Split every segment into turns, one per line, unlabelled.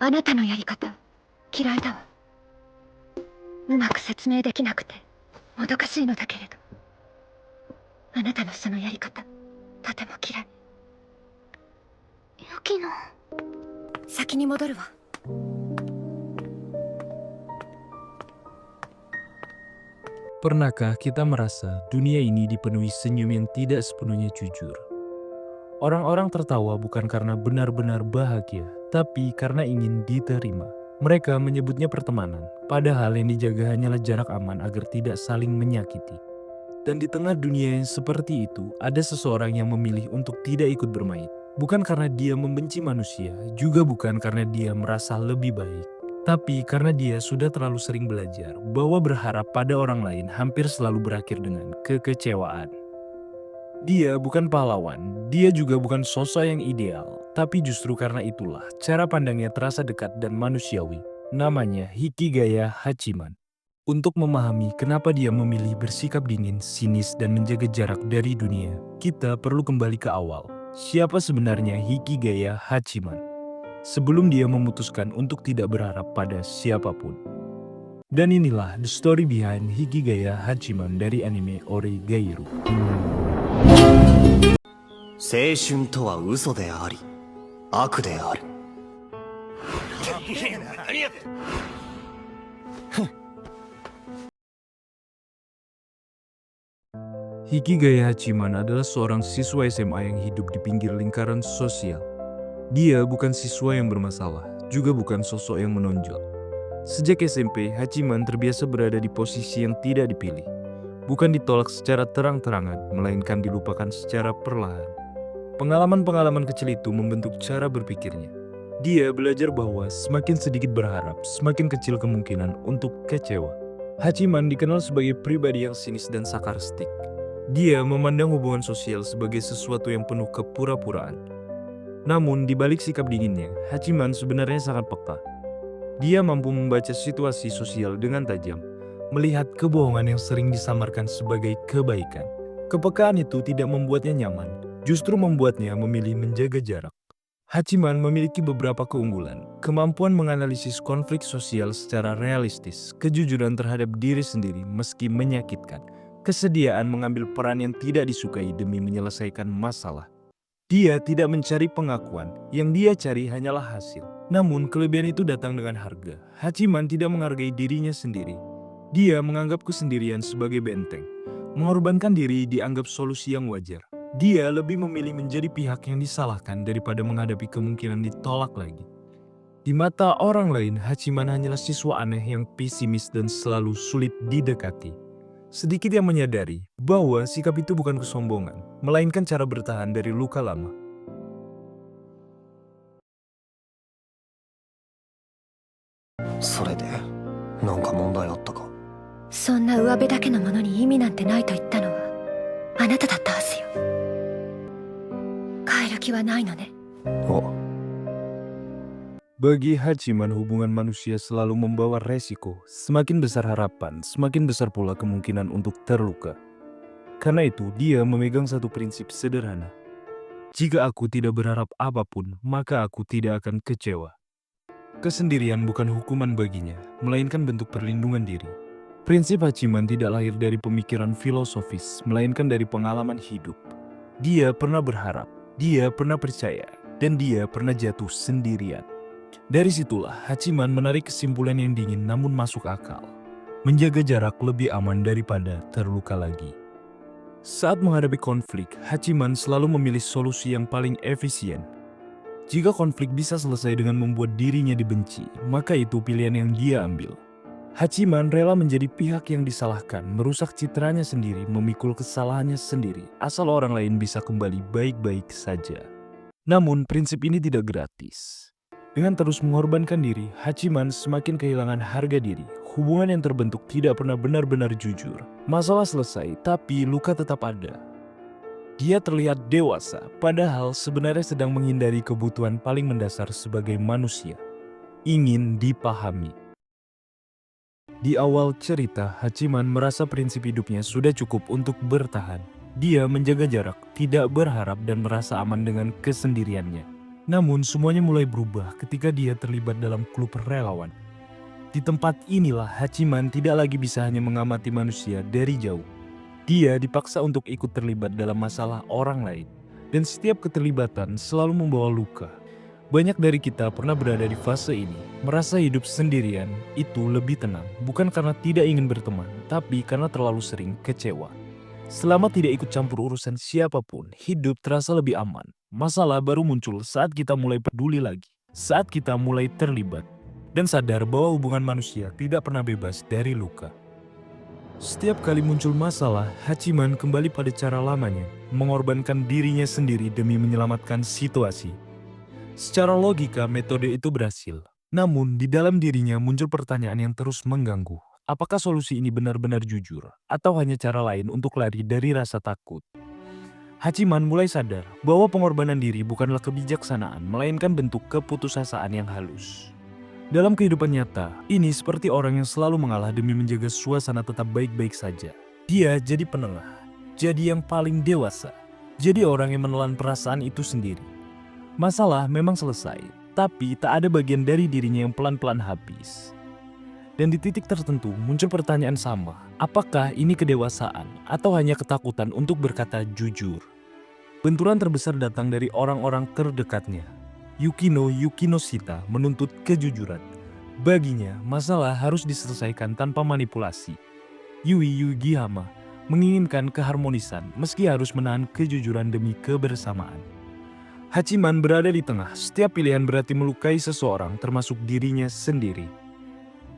あなたのやり方嫌いだわ。うまく説明できなくてもどかしいのだけれど、あなたのそのやり方とても嫌い。ユキノ、先に戻るわ。
Pernahkah kita merasa dunia ini dipenuhi senyum yang tidak sepenuhnya jujur? Orang-orang tertawa bukan karena benar-benar bahagia, tapi karena ingin diterima. Mereka menyebutnya pertemanan, padahal yang dijaga hanyalah jarak aman agar tidak saling menyakiti. Dan di tengah dunia yang seperti itu, ada seseorang yang memilih untuk tidak ikut bermain. Bukan karena dia membenci manusia, juga bukan karena dia merasa lebih baik. Tapi karena dia sudah terlalu sering belajar bahwa berharap pada orang lain hampir selalu berakhir dengan kekecewaan. Dia bukan pahlawan, dia juga bukan sosok yang ideal. Tapi justru karena itulah cara pandangnya terasa dekat dan manusiawi. Namanya Hikigaya Hachiman. Untuk memahami kenapa dia memilih bersikap dingin, sinis, dan menjaga jarak dari dunia, kita perlu kembali ke awal. Siapa sebenarnya Hikigaya Hachiman? Sebelum dia memutuskan untuk tidak berharap pada siapapun. Dan inilah the story behind Hikigaya Hachiman dari anime Oregairu.
青春とは嘘であり悪である。
Hikigaya Hachiman adalah seorang siswa SMA yang hidup di pinggir lingkaran sosial. Dia bukan siswa yang bermasalah, juga bukan sosok yang menonjol. Sejak SMP, Hachiman terbiasa berada di posisi yang tidak dipilih. Bukan ditolak secara terang-terangan, melainkan dilupakan secara perlahan. Pengalaman-pengalaman kecil itu membentuk cara berpikirnya. Dia belajar bahwa semakin sedikit berharap, semakin kecil kemungkinan untuk kecewa. Hachiman dikenal sebagai pribadi yang sinis dan sarkastik. Dia memandang hubungan sosial sebagai sesuatu yang penuh kepura-puraan. Namun, di balik sikap dinginnya, Hachiman sebenarnya sangat peka. Dia mampu membaca situasi sosial dengan tajam, melihat kebohongan yang sering disamarkan sebagai kebaikan. Kepekaan itu tidak membuatnya nyaman, justru membuatnya memilih menjaga jarak. Hachiman memiliki beberapa keunggulan, kemampuan menganalisis konflik sosial secara realistis, kejujuran terhadap diri sendiri meski menyakitkan, kesediaan mengambil peran yang tidak disukai demi menyelesaikan masalah. Dia tidak mencari pengakuan, yang dia cari hanyalah hasil. Namun kelebihan itu datang dengan harga. Hachiman tidak menghargai dirinya sendiri. Dia menganggap kesendirian sebagai benteng. Mengorbankan diri dianggap solusi yang wajar. Dia lebih memilih menjadi pihak yang disalahkan daripada menghadapi kemungkinan ditolak lagi. Di mata orang lain, Hachiman hanyalah siswa aneh yang pesimis dan selalu sulit didekati. Sedikit yang menyadari bahwa sikap itu bukan kesombongan, melainkan cara bertahan dari luka lama.
"そんな上辺だけのものに意味なんてないと言ったのはあなただったはずよ。変える気はないのね。
Bagi Hachiman, hubungan manusia selalu membawa resiko. Semakin besar harapan, semakin besar pula kemungkinan untuk terluka. Karena itu, dia memegang satu prinsip sederhana. Jika aku tidak berharap apapun, maka aku tidak akan kecewa. Kesendirian bukan hukuman baginya, melainkan bentuk perlindungan diri. Prinsip Hachiman tidak lahir dari pemikiran filosofis, melainkan dari pengalaman hidup. Dia pernah berharap, dia pernah percaya, dan dia pernah jatuh sendirian. Dari situlah Hachiman menarik kesimpulan yang dingin namun masuk akal. Menjaga jarak lebih aman daripada terluka lagi. Saat menghadapi konflik, Hachiman selalu memilih solusi yang paling efisien. Jika konflik bisa selesai dengan membuat dirinya dibenci, maka itu pilihan yang dia ambil. Hachiman rela menjadi pihak yang disalahkan, merusak citranya sendiri, memikul kesalahannya sendiri, asal orang lain bisa kembali baik-baik saja. Namun prinsip ini tidak gratis. Dengan terus mengorbankan diri, Hachiman semakin kehilangan harga diri. Hubungan yang terbentuk tidak pernah benar-benar jujur. Masalah selesai, tapi luka tetap ada. Dia terlihat dewasa, padahal sebenarnya sedang menghindari kebutuhan paling mendasar sebagai manusia. Ingin dipahami. Di awal cerita, Hachiman merasa prinsip hidupnya sudah cukup untuk bertahan. Dia menjaga jarak, tidak berharap dan merasa aman dengan kesendiriannya. Namun semuanya mulai berubah ketika dia terlibat dalam klub relawan. Di tempat inilah Hachiman tidak lagi bisa hanya mengamati manusia dari jauh. Dia dipaksa untuk ikut terlibat dalam masalah orang lain. Dan setiap keterlibatan selalu membawa luka. Banyak dari kita pernah berada di fase ini, merasa hidup sendirian itu lebih tenang, bukan karena tidak ingin berteman, tapi karena terlalu sering kecewa. Selama tidak ikut campur urusan siapapun, hidup terasa lebih aman. Masalah baru muncul saat kita mulai peduli lagi, saat kita mulai terlibat, dan sadar bahwa hubungan manusia tidak pernah bebas dari luka. Setiap kali muncul masalah, Hachiman kembali pada cara lamanya, mengorbankan dirinya sendiri demi menyelamatkan situasi. Secara logika, metode itu berhasil. Namun, di dalam dirinya muncul pertanyaan yang terus mengganggu. Apakah solusi ini benar-benar jujur? Atau hanya cara lain untuk lari dari rasa takut? Hachiman mulai sadar bahwa pengorbanan diri bukanlah kebijaksanaan, melainkan bentuk keputusasaan yang halus. Dalam kehidupan nyata, ini seperti orang yang selalu mengalah demi menjaga suasana tetap baik-baik saja. Dia jadi penengah, jadi yang paling dewasa, jadi orang yang menelan perasaan itu sendiri. Masalah memang selesai, tapi tak ada bagian dari dirinya yang pelan-pelan habis. Dan di titik tertentu muncul pertanyaan sama, apakah ini kedewasaan atau hanya ketakutan untuk berkata jujur? Benturan terbesar datang dari orang-orang terdekatnya. Yukino Yukinoshita menuntut kejujuran. Baginya, masalah harus diselesaikan tanpa manipulasi. Yui Yugihama menginginkan keharmonisan meski harus menahan kejujuran demi kebersamaan. Hachiman berada di tengah, setiap pilihan berarti melukai seseorang termasuk dirinya sendiri.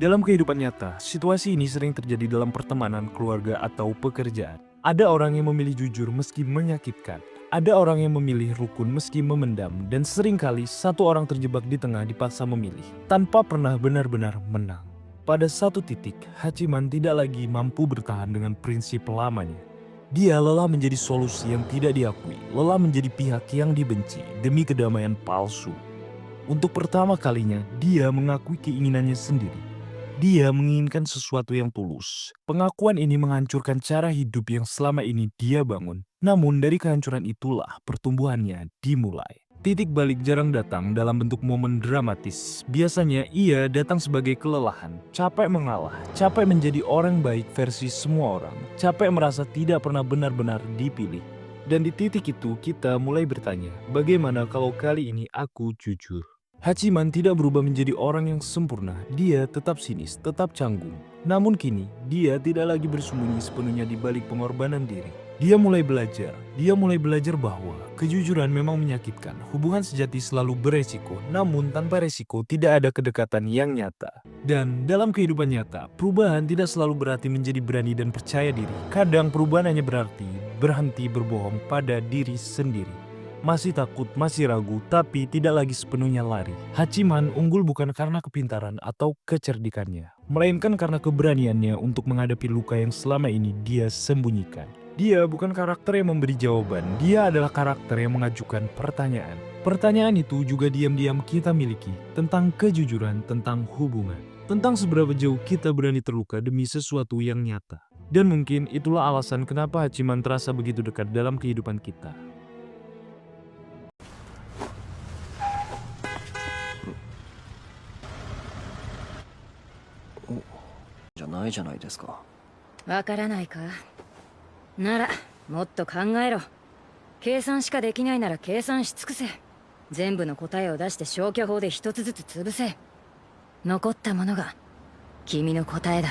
Dalam kehidupan nyata, situasi ini sering terjadi dalam pertemanan, keluarga, atau pekerjaan. Ada orang yang memilih jujur meski menyakitkan. Ada orang yang memilih rukun meski memendam. Dan seringkali satu orang terjebak di tengah dipaksa memilih, tanpa pernah benar-benar menang. Pada satu titik, Hachiman tidak lagi mampu bertahan dengan prinsip lamanya. Dia lelah menjadi solusi yang tidak diakui, lelah menjadi pihak yang dibenci demi kedamaian palsu. Untuk pertama kalinya, dia mengakui keinginannya sendiri. Dia menginginkan sesuatu yang tulus. Pengakuan ini menghancurkan cara hidup yang selama ini dia bangun. Namun dari kehancuran itulah pertumbuhannya dimulai. Titik balik jarang datang dalam bentuk momen dramatis. Biasanya ia datang sebagai kelelahan, capek mengalah, capek menjadi orang baik versi semua orang, capek merasa tidak pernah benar-benar dipilih. Dan di titik itu kita mulai bertanya, bagaimana kalau kali ini aku jujur? Hachiman tidak berubah menjadi orang yang sempurna, dia tetap sinis, tetap canggung. Namun kini, dia tidak lagi bersembunyi sepenuhnya di balik pengorbanan diri. Dia mulai belajar bahwa kejujuran memang menyakitkan. Hubungan sejati selalu beresiko, namun tanpa resiko tidak ada kedekatan yang nyata. Dan dalam kehidupan nyata, perubahan tidak selalu berarti menjadi berani dan percaya diri. Kadang perubahan hanya berarti berhenti berbohong pada diri sendiri. Masih takut, masih ragu, tapi tidak lagi sepenuhnya lari. Hachiman unggul bukan karena kepintaran atau kecerdikannya, melainkan karena keberaniannya untuk menghadapi luka yang selama ini dia sembunyikan. Dia bukan karakter yang memberi jawaban, dia adalah karakter yang mengajukan pertanyaan. Pertanyaan itu juga diam-diam kita miliki, tentang kejujuran, tentang hubungan. Tentang seberapa jauh kita berani terluka demi sesuatu yang nyata. Dan mungkin itulah alasan kenapa Hachiman terasa begitu dekat dalam kehidupan kita.
じゃないじゃないですか。
わからないか。ならもっと考えろ。計算しかできないなら計算し尽くせ。全部の答えを出して消去法で一つずつ潰せ。残ったものが君の答えだ。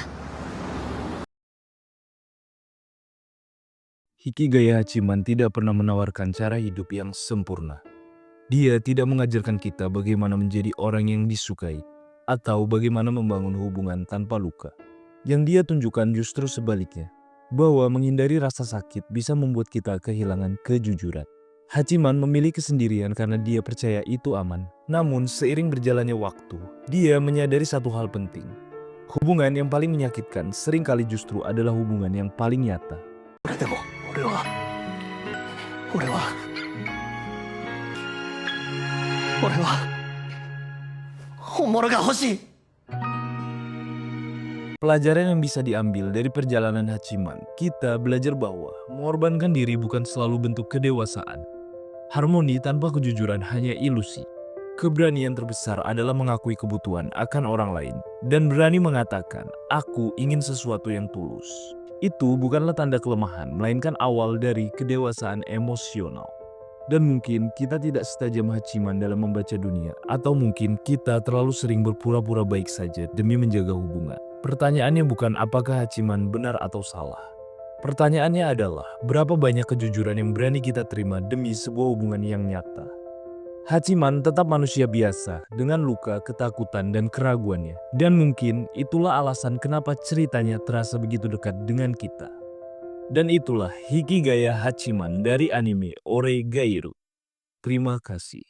Hikigaya Hachiman tidak pernah menawarkan cara hidup yang sempurna. Dia tidak mengajarkan kita bagaimana menjadi orang yang disukai atau bagaimana membangun hubungan tanpa luka. Yang dia tunjukkan justru sebaliknya, bahwa menghindari rasa sakit bisa membuat kita kehilangan kejujuran. Hachiman memilih kesendirian karena dia percaya itu aman. Namun seiring berjalannya waktu, dia menyadari satu hal penting. Hubungan yang paling menyakitkan seringkali justru adalah hubungan yang paling nyata.
でも俺は本物が欲しい。
Pelajaran yang bisa diambil dari perjalanan Hachiman, kita belajar bahwa mengorbankan diri bukan selalu bentuk kedewasaan. Harmoni tanpa kejujuran hanya ilusi. Keberanian terbesar adalah mengakui kebutuhan akan orang lain dan berani mengatakan, "Aku ingin sesuatu yang tulus." Itu bukanlah tanda kelemahan, melainkan awal dari kedewasaan emosional. Dan mungkin kita tidak setajam Hachiman dalam membaca dunia, atau mungkin kita terlalu sering berpura-pura baik saja demi menjaga hubungan. Pertanyaannya bukan apakah Hachiman benar atau salah. Pertanyaannya adalah, berapa banyak kejujuran yang berani kita terima demi sebuah hubungan yang nyata? Hachiman tetap manusia biasa dengan luka, ketakutan, dan keraguannya. Dan mungkin itulah alasan kenapa ceritanya terasa begitu dekat dengan kita. Dan itulah Hikigaya Hachiman dari anime Oregairu. Terima kasih.